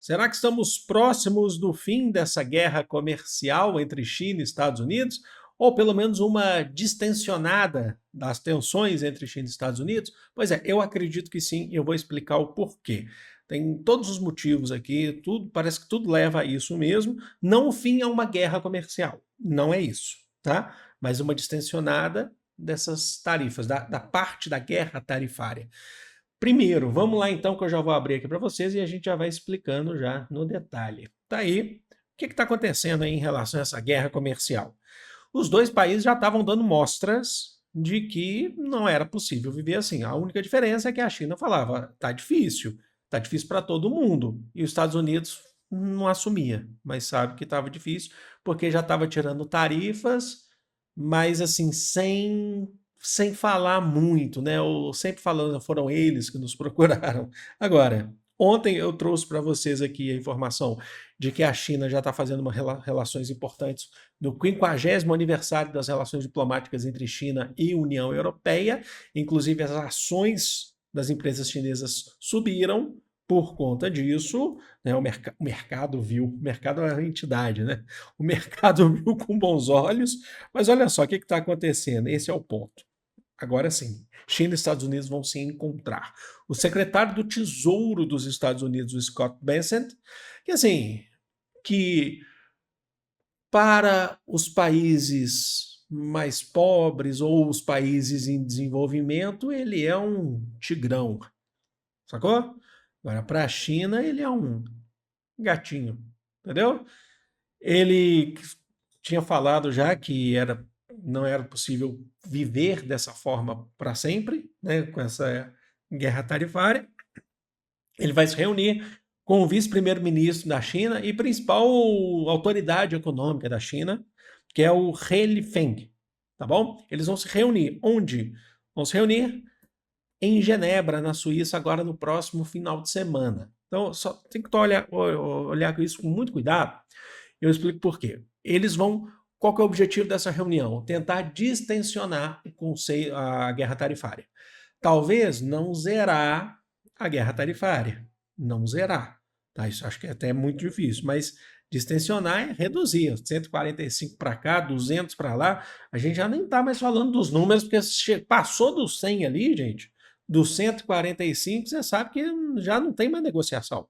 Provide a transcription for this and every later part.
Será que estamos próximos do fim dessa guerra comercial entre China e Estados Unidos? Ou pelo menos uma distensionada das tensões entre China e Estados Unidos? Pois é, eu acredito que sim, e eu vou explicar o porquê. Tem todos os motivos aqui, tudo, parece que tudo leva a isso mesmo. Não o fim a uma guerra comercial, não é isso, tá? Mas uma distensionada dessas tarifas, da parte da guerra tarifária. Primeiro, vamos lá então, que eu já vou abrir aqui para vocês e a gente já vai explicando já no detalhe. Tá aí, o que está acontecendo aí em relação a essa guerra comercial? Os dois países já estavam dando mostras de que não era possível viver assim. A única diferença é que a China falava, tá difícil para todo mundo. E os Estados Unidos não assumia, mas sabe que estava difícil, porque já estava tirando tarifas, mas assim, sem falar muito, né? Ou sempre falando, foram eles que nos procuraram. Agora, ontem eu trouxe para vocês aqui a informação de que a China já está fazendo relações importantes no 50º aniversário das relações diplomáticas entre China e União Europeia. Inclusive, as ações das empresas chinesas subiram por conta disso, né, o mercado viu, o mercado é a entidade, né? O mercado viu com bons olhos, mas olha só o que está acontecendo, esse é o ponto. Agora sim, China e Estados Unidos vão se encontrar. O secretário do Tesouro dos Estados Unidos, o Scott Bessent, que assim, que para os países mais pobres ou os países em desenvolvimento, ele é um tigrão, sacou? Agora, para a China, ele é um gatinho, entendeu? Ele tinha falado já que não era possível viver dessa forma para sempre, né, com essa guerra tarifária. Ele vai se reunir com o vice-primeiro-ministro da China e principal autoridade econômica da China, que é o He Lifeng, tá bom? Eles vão se reunir. Onde? Vão se reunir em Genebra, na Suíça, agora no próximo final de semana. Então, só tem que olhar isso com muito cuidado. Eu explico por quê. Eles vão. Qual que é o objetivo dessa reunião? Tentar distensionar a guerra tarifária. Talvez não zerar a guerra tarifária. Não zerar. Tá? Isso acho que é até muito difícil, mas distensionar é reduzir. 145 para cá, 200 para lá. A gente já nem está mais falando dos números, porque passou dos 100 ali, gente, dos 145, você sabe que já não tem mais negociação.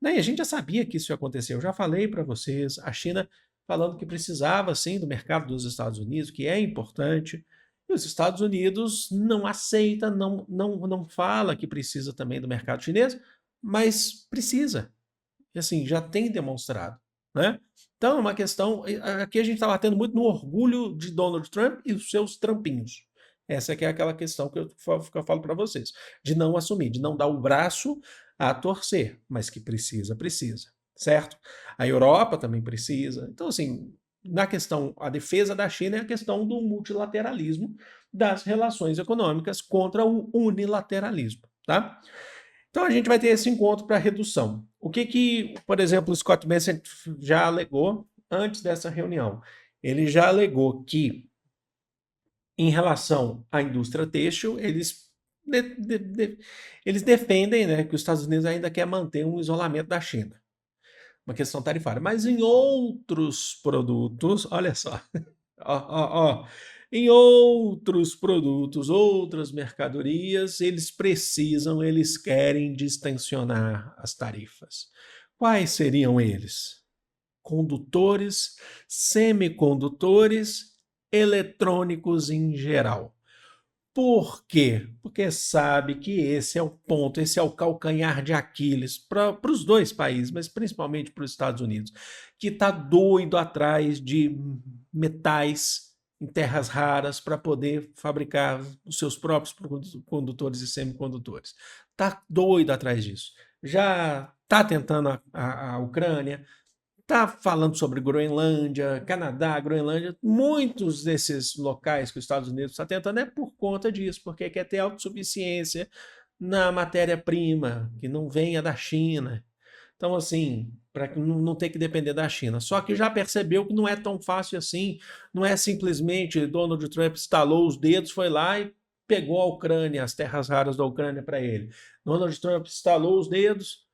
Né? E a gente já sabia que isso ia acontecer. Eu já falei para vocês, a China falando que precisava sim do mercado dos Estados Unidos, que é importante. E os Estados Unidos não aceita, não fala que precisa também do mercado chinês, mas precisa. E assim, já tem demonstrado. Né? Então é uma questão. Aqui a gente está batendo muito no orgulho de Donald Trump e os seus trampinhos. Essa que é aquela questão que eu falo para vocês, de não assumir, de não dar o braço a torcer, mas que precisa, certo? A Europa também precisa. Então, assim, na questão, a defesa da China é a questão do multilateralismo das relações econômicas contra o unilateralismo, tá? Então a gente vai ter esse encontro para redução. O que, por exemplo, o Scott Bessent já alegou antes dessa reunião? Ele já alegou que, em relação à indústria têxtil, eles defendem, né, que os Estados Unidos ainda quer manter um isolamento da China, uma questão tarifária. Mas em outros produtos, olha só, ó, ó, ó, em outros produtos, outras mercadorias, eles querem distensionar as tarifas. Quais seriam eles? Condutores, semicondutores, eletrônicos em geral. Por quê? Porque sabe que esse é o ponto, esse é o calcanhar de Aquiles para os dois países, mas principalmente para os Estados Unidos, que está doido atrás de metais em terras raras para poder fabricar os seus próprios condutores e semicondutores. Está doido atrás disso. Já está tentando a Ucrânia, está falando sobre Groenlândia, Canadá, Groenlândia, muitos desses locais que os Estados Unidos está tentando é por conta disso, porque quer ter autossuficiência na matéria-prima, que não venha da China. Então, assim, para não ter que depender da China. Só que já percebeu que não é tão fácil assim, não é simplesmente Donald Trump estalou os dedos, foi lá e pegou a Ucrânia, as terras raras da Ucrânia para ele. Donald Trump estalou os dedos,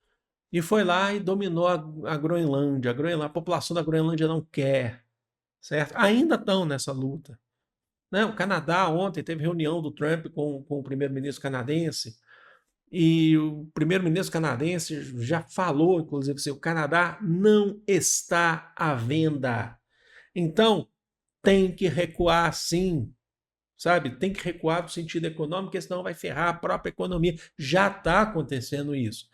e foi lá e dominou a Groenlândia. A população da Groenlândia não quer, certo? Ainda estão nessa luta. Né? O Canadá ontem teve reunião do Trump com o primeiro-ministro canadense, e o primeiro-ministro canadense já falou, inclusive, assim, o Canadá não está à venda. Então, tem que recuar sim, sabe? Tem que recuar no sentido econômico, porque senão vai ferrar a própria economia. Já está acontecendo isso.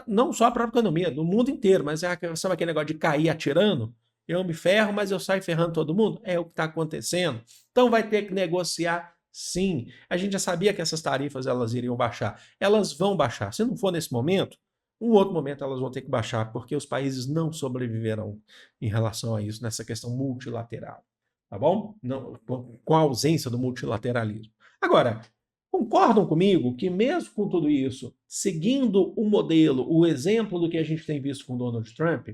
Não só a própria economia, no mundo inteiro, mas sabe aquele negócio de cair atirando? Eu me ferro, mas eu saio ferrando todo mundo? É o que está acontecendo. Então vai ter que negociar sim. A gente já sabia que essas tarifas elas iriam baixar. Elas vão baixar. Se não for nesse momento, um outro momento elas vão ter que baixar, porque os países não sobreviverão em relação a isso, nessa questão multilateral. Tá bom? Não, com a ausência do multilateralismo. Agora, concordam comigo que, mesmo com tudo isso, seguindo o modelo, o exemplo do que a gente tem visto com Donald Trump,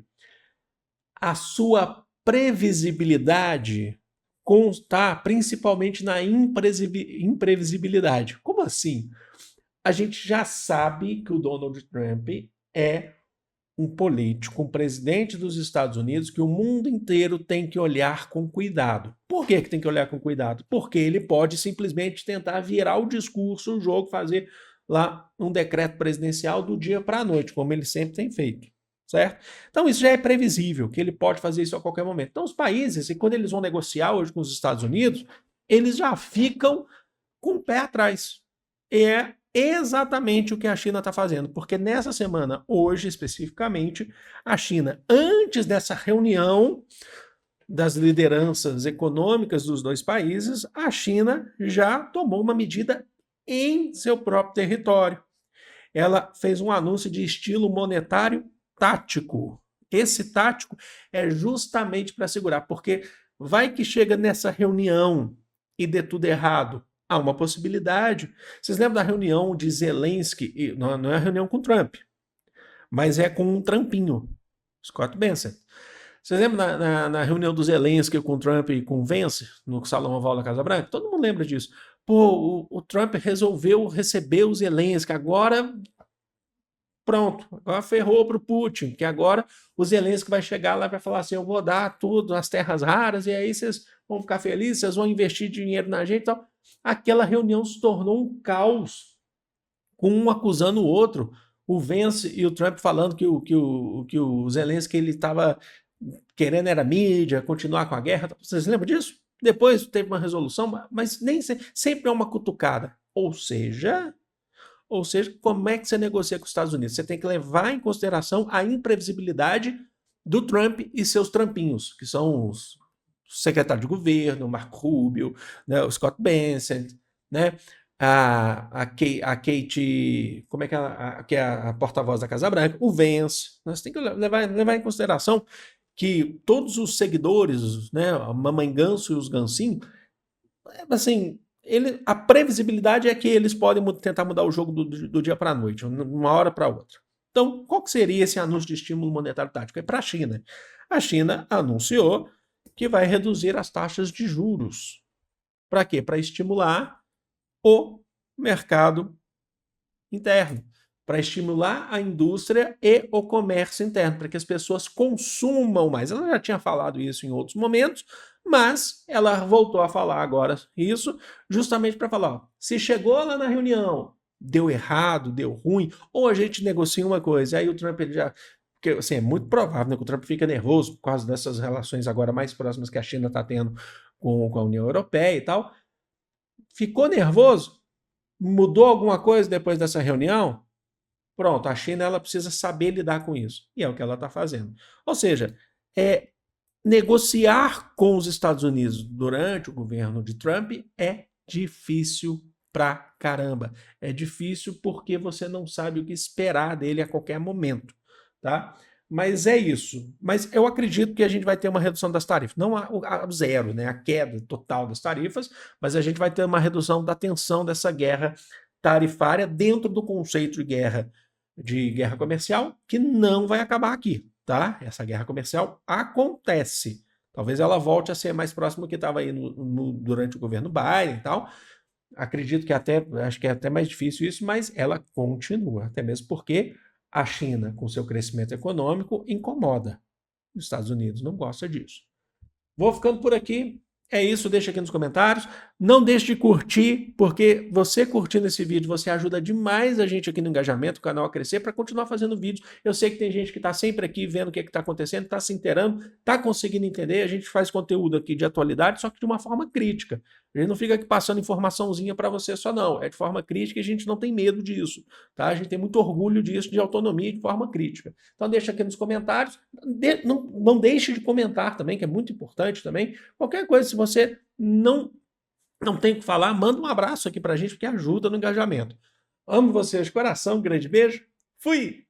a sua previsibilidade está principalmente na imprevisibilidade. Como assim? A gente já sabe que o Donald Trump é um político, um presidente dos Estados Unidos que o mundo inteiro tem que olhar com cuidado. Por que tem que olhar com cuidado? Porque ele pode simplesmente tentar virar o discurso, o jogo, fazer lá um decreto presidencial do dia para a noite, como ele sempre tem feito. Certo? Então isso já é previsível, que ele pode fazer isso a qualquer momento. Então os países, e quando eles vão negociar hoje com os Estados Unidos, eles já ficam com o pé atrás. E é exatamente o que a China está fazendo, porque nessa semana, hoje especificamente, a China, antes dessa reunião das lideranças econômicas dos dois países, a China já tomou uma medida em seu próprio território. Ela fez um anúncio de estilo monetário tático. Esse tático é justamente para segurar, porque vai que chega nessa reunião e dê tudo errado. Há uma possibilidade. Vocês lembram da reunião de Zelensky? Não é a reunião com Trump, mas é com um Trumpinho, Scott Bessent. Vocês lembram na reunião do Zelensky com Trump e com Vance, no Salão Oval da Casa Branca? Todo mundo lembra disso. Pô, o Trump resolveu receber o Zelensky, agora pronto, agora ferrou para o Putin, que agora o Zelensky vai chegar lá e vai falar assim, eu vou dar tudo, as terras raras, e aí vocês vão ficar felizes, vocês vão investir dinheiro na gente e tal. Aquela reunião se tornou um caos, com um acusando o outro, o Vance e o Trump falando que o Zelensky ele estava querendo era mídia, continuar com a guerra. Vocês lembram disso? Depois teve uma resolução, mas nem sempre é uma cutucada. Ou seja, como é que você negocia com os Estados Unidos? Você tem que levar em consideração a imprevisibilidade do Trump e seus trampinhos, que são os secretários de governo, o Marco Rubio, né, o Scott Bessent, né, a Kate, como é que é a porta-voz da Casa Branca, o Vance. Nós temos que levar em consideração que todos os seguidores, né, a Mamãe Ganso e os Gansinho, assim, a previsibilidade é que eles podem tentar mudar o jogo do dia para a noite, uma hora para outra. Então, qual que seria esse anúncio de estímulo monetário tático? É para a China. A China anunciou que vai reduzir as taxas de juros. Para quê? Para estimular o mercado interno, para estimular a indústria e o comércio interno, para que as pessoas consumam mais. Ela já tinha falado isso em outros momentos, mas ela voltou a falar agora isso, justamente para falar, ó, se chegou lá na reunião, deu errado, deu ruim, ou a gente negocia uma coisa, aí o Trump ele já... Porque, assim, é muito provável, né, que o Trump fica nervoso por causa dessas relações agora mais próximas que a China está tendo com a União Europeia e tal. Ficou nervoso? Mudou alguma coisa depois dessa reunião? Pronto, a China ela precisa saber lidar com isso. E é o que ela está fazendo. Ou seja, negociar com os Estados Unidos durante o governo de Trump é difícil pra caramba. É difícil porque você não sabe o que esperar dele a qualquer momento, tá? Mas é isso. Mas eu acredito que a gente vai ter uma redução das tarifas. Não a zero, né? A queda total das tarifas, mas a gente vai ter uma redução da tensão dessa guerra tarifária dentro do conceito de guerra comercial, que não vai acabar aqui, tá? Essa guerra comercial acontece. Talvez ela volte a ser mais próxima do que estava aí durante o governo Biden e tal. Acredito que acho que é até mais difícil isso, mas ela continua, até mesmo porque A China, com seu crescimento econômico, incomoda. Os Estados Unidos não gosta disso. Vou ficando por aqui. É isso, deixa aqui nos comentários. Não deixe de curtir, porque você curtindo esse vídeo, você ajuda demais a gente aqui no engajamento, o canal a crescer, para continuar fazendo vídeos. Eu sei que tem gente que está sempre aqui vendo o que está acontecendo, está se inteirando, está conseguindo entender. A gente faz conteúdo aqui de atualidade, só que de uma forma crítica. A gente não fica aqui passando informaçãozinha para você só, não. É de forma crítica e a gente não tem medo disso. Tá? A gente tem muito orgulho disso, de autonomia de forma crítica. Então deixa aqui nos comentários. Não deixe de comentar também, que é muito importante também. Qualquer coisa, se você não tem o que falar, manda um abraço aqui pra gente, porque ajuda no engajamento. Amo vocês de coração, um grande beijo. Fui!